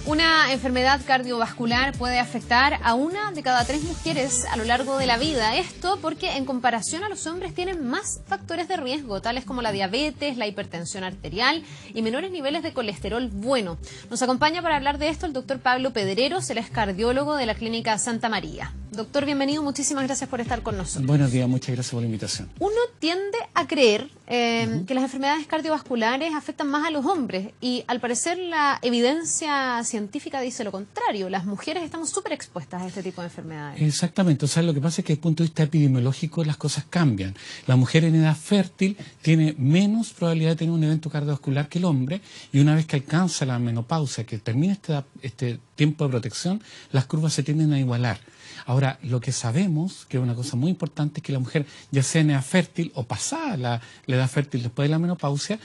Una enfermedad cardiovascular puede afectar a 1 de cada 3 mujeres a lo largo de la vida. Esto porque en comparación a los hombres tienen más factores de riesgo, tales como la diabetes, la hipertensión arterial y menores niveles de colesterol bueno. Nos acompaña para hablar de esto el doctor Pablo Pedreros, él es cardiólogo de la Clínica Santa María. Doctor, bienvenido, muchísimas gracias por estar con nosotros. Buenos días, muchas gracias por la invitación. Uno tiende a creer que las enfermedades cardiovasculares afectan más a los hombres y al parecer la evidencia científica dice lo contrario. Las mujeres estamos súper expuestas a este tipo de enfermedades. Exactamente, o sea, lo que pasa es que desde el punto de vista epidemiológico las cosas cambian. La mujer en edad fértil tiene menos probabilidad de tener un evento cardiovascular que el hombre y una vez que alcanza la menopausia, que termina este tiempo de protección, las curvas se tienden a igualar. Ahora, lo que sabemos, que es una cosa muy importante, es que la mujer, ya sea en edad fértil o pasada la edad fértil después de la menopausia,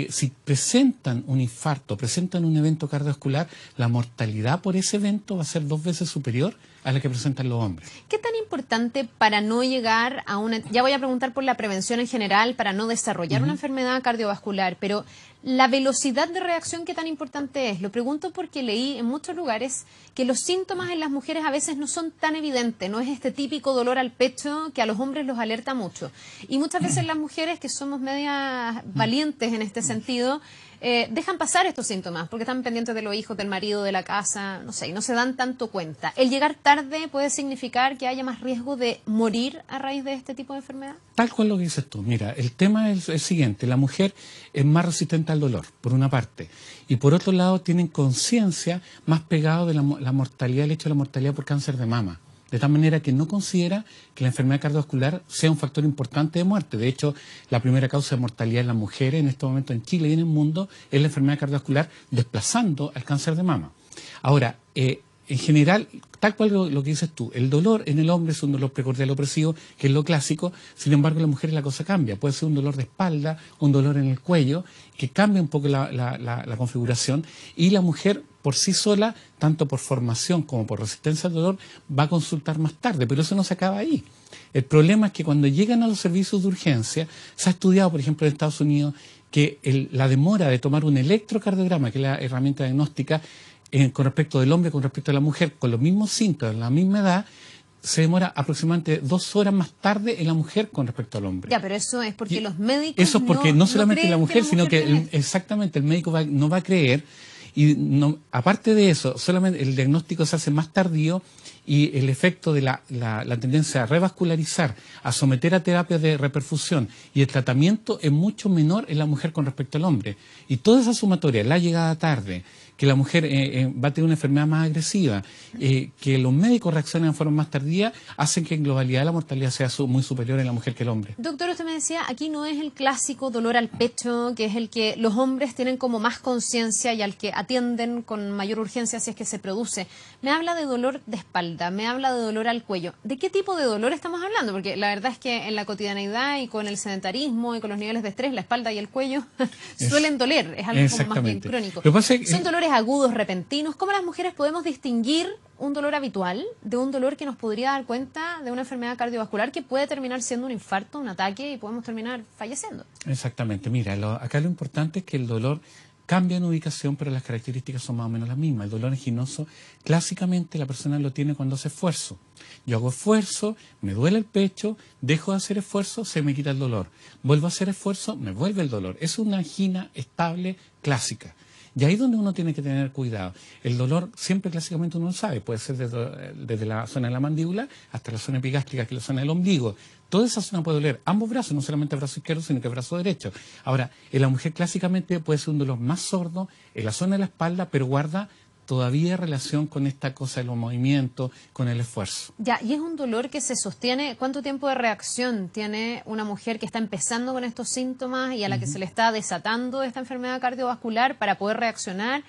si presentan un infarto, presentan un evento cardiovascular, la mortalidad por ese evento va a ser 2 veces superior a la que presentan los hombres. ¿Qué tan importante para no llegar a una... Ya voy a preguntar por la prevención en general, para no desarrollar una enfermedad cardiovascular, pero la velocidad de reacción, ¿qué tan importante es? Lo pregunto porque leí en muchos lugares que los síntomas en las mujeres a veces no son tan evidentes, no es este típico dolor al pecho que a los hombres los alerta mucho. Y muchas veces las mujeres, que somos medias valientes en este sentido, dejan pasar estos síntomas porque están pendientes de los hijos, del marido, de la casa, no sé, y no se dan tanto cuenta. ¿El llegar tarde puede significar que haya más riesgo de morir a raíz de este tipo de enfermedad? Tal cual lo que dices tú. Mira, el tema es el siguiente. La mujer es más resistente al dolor, por una parte. Y por otro lado, tienen conciencia más pegado de la mortalidad, el hecho de la mortalidad por cáncer de mama. De tal manera que no considera que la enfermedad cardiovascular sea un factor importante de muerte. De hecho, la primera causa de mortalidad en las mujeres en este momento en Chile y en el mundo es la enfermedad cardiovascular, desplazando al cáncer de mama. Ahora, en general, tal cual lo que dices tú, el dolor en el hombre es un dolor precordial opresivo, que es lo clásico. Sin embargo, en la mujer la cosa cambia. Puede ser un dolor de espalda, un dolor en el cuello, que cambia un poco la configuración. Y la mujer, por sí sola, tanto por formación como por resistencia al dolor, va a consultar más tarde. Pero eso no se acaba ahí. El problema es que cuando llegan a los servicios de urgencia, se ha estudiado, por ejemplo, en Estados Unidos, que la demora de tomar un electrocardiograma, que es la herramienta diagnóstica, con respecto del hombre, con respecto a la mujer, con los mismos síntomas, la misma edad, se demora aproximadamente 2 horas más tarde en la mujer con respecto al hombre. Ya, pero eso es porque los médicos eso es porque no solamente la mujer, sino que exactamente el médico no va a creer. Y aparte de eso, solamente el diagnóstico se hace más tardío y el efecto de la tendencia a revascularizar, a someter a terapias de reperfusión y el tratamiento es mucho menor en la mujer con respecto al hombre. Y toda esa sumatoria, la llegada tarde, que la mujer va a tener una enfermedad más agresiva, que los médicos reaccionen de forma más tardía, hacen que en globalidad la mortalidad sea muy superior en la mujer que el hombre. Doctor, usted me decía, aquí no es el clásico dolor al pecho, que es el que los hombres tienen como más conciencia y al que atienden con mayor urgencia si es que se produce. Me habla de dolor de espalda, me habla de dolor al cuello. ¿De qué tipo de dolor estamos hablando? Porque la verdad es que en la cotidianeidad y con el sedentarismo y con los niveles de estrés, la espalda y el cuello suelen doler, es algo como más bien crónico. ¿Son dolores agudos, repentinos? ¿Cómo las mujeres podemos distinguir un dolor habitual de un dolor que nos podría dar cuenta de una enfermedad cardiovascular que puede terminar siendo un infarto, un ataque y podemos terminar falleciendo? Exactamente. Mira, acá lo importante es que el dolor cambia en ubicación, pero las características son más o menos las mismas. El dolor anginoso, clásicamente la persona lo tiene cuando hace esfuerzo. Yo hago esfuerzo, me duele el pecho, dejo de hacer esfuerzo, se me quita el dolor. Vuelvo a hacer esfuerzo, me vuelve el dolor. Es una angina estable clásica. Y ahí es donde uno tiene que tener cuidado. El dolor siempre clásicamente uno lo sabe, puede ser desde la zona de la mandíbula hasta la zona epigástrica, que es la zona del ombligo. Toda esa zona puede doler, ambos brazos, no solamente el brazo izquierdo, sino que el brazo derecho. Ahora, en la mujer clásicamente puede ser un dolor más sordo en la zona de la espalda, pero guarda todavía relación con esta cosa de los movimientos, con el esfuerzo. Ya, y es un dolor que se sostiene. ¿Cuánto tiempo de reacción tiene una mujer que está empezando con estos síntomas y a la que se le está desatando esta enfermedad cardiovascular para poder reaccionar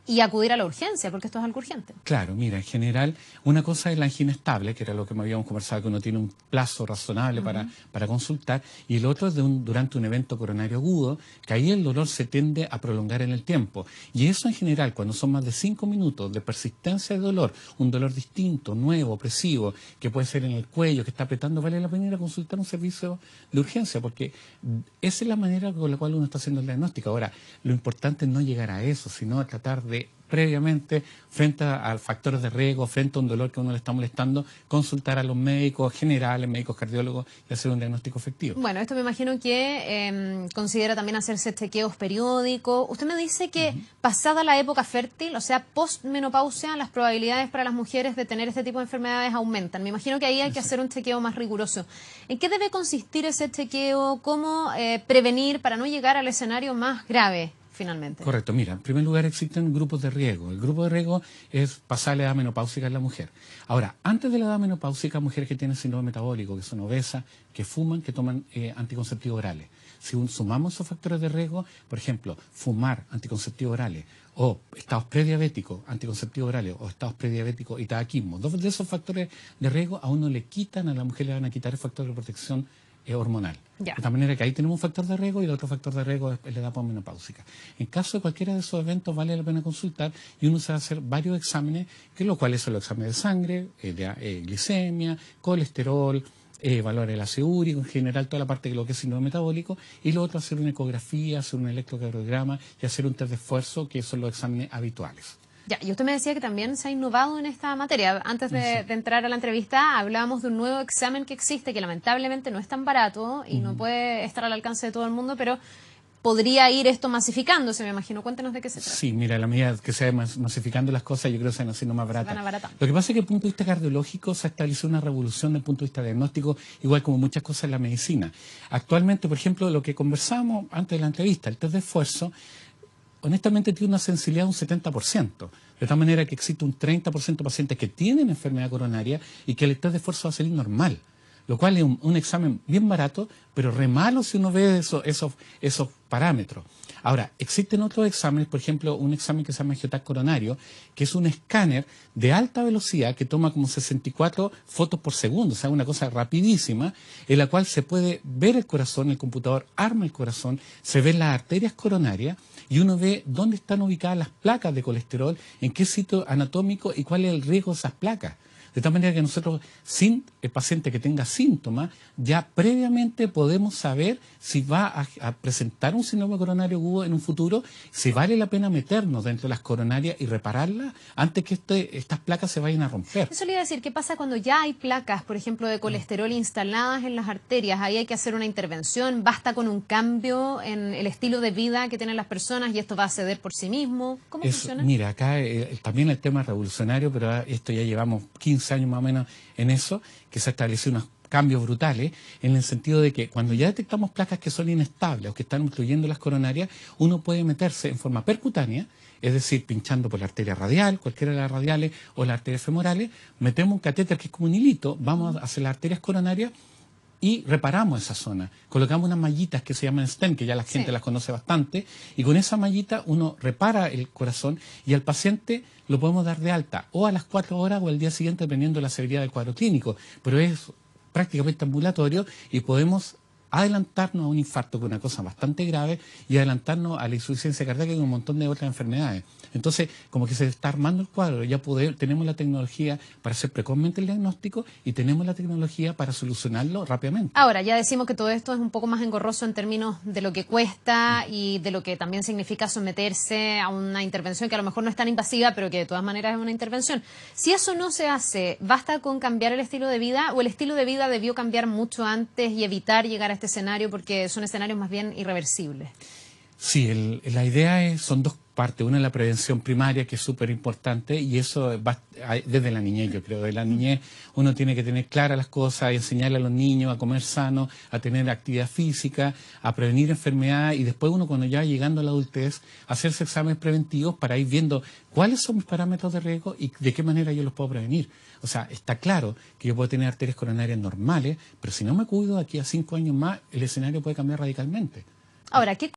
y acudir a la urgencia, porque esto es algo urgente. Claro, mira, en general, una cosa es la angina estable, que era lo que habíamos conversado, que uno tiene un plazo razonable para consultar, y el otro es durante un evento coronario agudo, que ahí el dolor se tiende a prolongar en el tiempo. Y eso en general, cuando son más de 5 minutos de persistencia de dolor, un dolor distinto, nuevo, opresivo, que puede ser en el cuello, que está apretando, vale la pena ir a consultar un servicio de urgencia, porque esa es la manera con la cual uno está haciendo el diagnóstico. Ahora, lo importante es no llegar a eso, sino tratar de previamente, frente a factores de riesgo, frente a un dolor que uno le está molestando, consultar a los médicos generales, médicos cardiólogos y hacer un diagnóstico efectivo. Bueno, esto me imagino que considera también hacerse chequeos periódicos. Usted me dice que pasada la época fértil, o sea, postmenopausia, las probabilidades para las mujeres de tener este tipo de enfermedades aumentan. Me imagino que ahí hay que hacer un chequeo más riguroso. ¿En qué debe consistir ese chequeo? ¿Cómo prevenir para no llegar al escenario más grave? Finalmente. Correcto, mira, en primer lugar existen grupos de riesgo. El grupo de riesgo es pasar la edad menopáusica en la mujer. Ahora, antes de la edad menopáusica, mujeres que tienen síndrome metabólico, que son obesas, que fuman, que toman anticonceptivos orales. Si sumamos esos factores de riesgo, por ejemplo, fumar anticonceptivos orales, o estados prediabéticos, anticonceptivos orales, o estados prediabéticos y tabaquismo, dos de esos factores de riesgo a uno le quitan, a la mujer le van a quitar el factor de protección hormonal. Ya. De tal manera que ahí tenemos un factor de riesgo y el otro factor de riesgo es la edad posmenopáusica. En caso de cualquiera de esos eventos vale la pena consultar y uno se va a hacer varios exámenes, que lo cual son los exámenes de sangre, glicemia, colesterol, valor del ácido úrico, en general toda la parte de lo que es síndrome metabólico, y lo otro hacer una ecografía, hacer un electrocardiograma y hacer un test de esfuerzo, que son los exámenes habituales. Ya, y usted me decía que también se ha innovado en esta materia. Antes de entrar a la entrevista hablábamos de un nuevo examen que existe, que lamentablemente no es tan barato y no puede estar al alcance de todo el mundo, pero podría ir esto masificándose, me imagino. Cuéntenos de qué se trata. Sí, mira, a la medida que se vayan masificando las cosas, yo creo que se van haciendo más baratas. Lo que pasa es que desde el punto de vista cardiológico se ha establecido una revolución desde el punto de vista diagnóstico, igual como muchas cosas en la medicina. Actualmente, por ejemplo, lo que conversamos antes de la entrevista, el test de esfuerzo, honestamente tiene una sensibilidad de un 70%, de tal manera que existe un 30% de pacientes que tienen enfermedad coronaria y que el test de esfuerzo va a salir normal, lo cual es un examen bien barato, pero re malo si uno ve esos parámetros. Ahora, existen otros exámenes, por ejemplo, un examen que se llama angioTAC coronario, que es un escáner de alta velocidad que toma como 64 fotos por segundo, o sea, una cosa rapidísima, en la cual se puede ver el corazón, el computador arma el corazón, se ven las arterias coronarias y uno ve dónde están ubicadas las placas de colesterol, en qué sitio anatómico y cuál es el riesgo de esas placas. De tal manera que nosotros, sin el paciente que tenga síntomas, ya previamente podemos saber si va a presentar un síndrome coronario agudo en un futuro, si vale la pena meternos dentro de las coronarias y repararlas antes que estas placas se vayan a romper. Eso le iba a decir, ¿qué pasa cuando ya hay placas, por ejemplo, de colesterol instaladas en las arterias? Ahí hay que hacer una intervención, basta con un cambio en el estilo de vida que tienen las personas y esto va a ceder por sí mismo. ¿Cómo funciona? Mira, acá también el tema es revolucionario, pero esto ya llevamos 15 años más o menos en eso, que se ha establecido unos cambios brutales, en el sentido de que cuando ya detectamos placas que son inestables o que están obstruyendo las coronarias, uno puede meterse en forma percutánea, es decir, pinchando por la arteria radial, cualquiera de las radiales o las arterias femorales, metemos un catéter que es como un hilito, vamos hacia las arterias coronarias y reparamos esa zona. Colocamos unas mallitas que se llaman stent, que ya la gente las conoce bastante, y con esa mallita uno repara el corazón y al paciente lo podemos dar de alta o a las 4 horas o al día siguiente, dependiendo de la severidad del cuadro clínico. Pero es prácticamente ambulatorio y podemos adelantarnos a un infarto, que es una cosa bastante grave, y adelantarnos a la insuficiencia cardíaca y un montón de otras enfermedades. Entonces, como que se está armando el cuadro, ya tenemos la tecnología para hacer precozmente el diagnóstico y tenemos la tecnología para solucionarlo rápidamente. Ahora, ya decimos que todo esto es un poco más engorroso en términos de lo que cuesta y de lo que también significa someterse a una intervención que a lo mejor no es tan invasiva, pero que de todas maneras es una intervención. Si eso no se hace, ¿basta con cambiar el estilo de vida o el estilo de vida debió cambiar mucho antes y evitar llegar a este escenario porque son escenarios más bien irreversibles? Sí, la idea son dos partes. Una es la prevención primaria, que es súper importante, y eso va desde la niñez, yo creo. De la niñez uno tiene que tener claras las cosas, enseñarle a los niños a comer sano, a tener actividad física, a prevenir enfermedades, y después uno, cuando ya va llegando a la adultez, hacerse exámenes preventivos para ir viendo cuáles son mis parámetros de riesgo y de qué manera yo los puedo prevenir. O sea, está claro que yo puedo tener arterias coronarias normales, pero si no me cuido, aquí a 5 años más, el escenario puede cambiar radicalmente. Ahora, ¿qué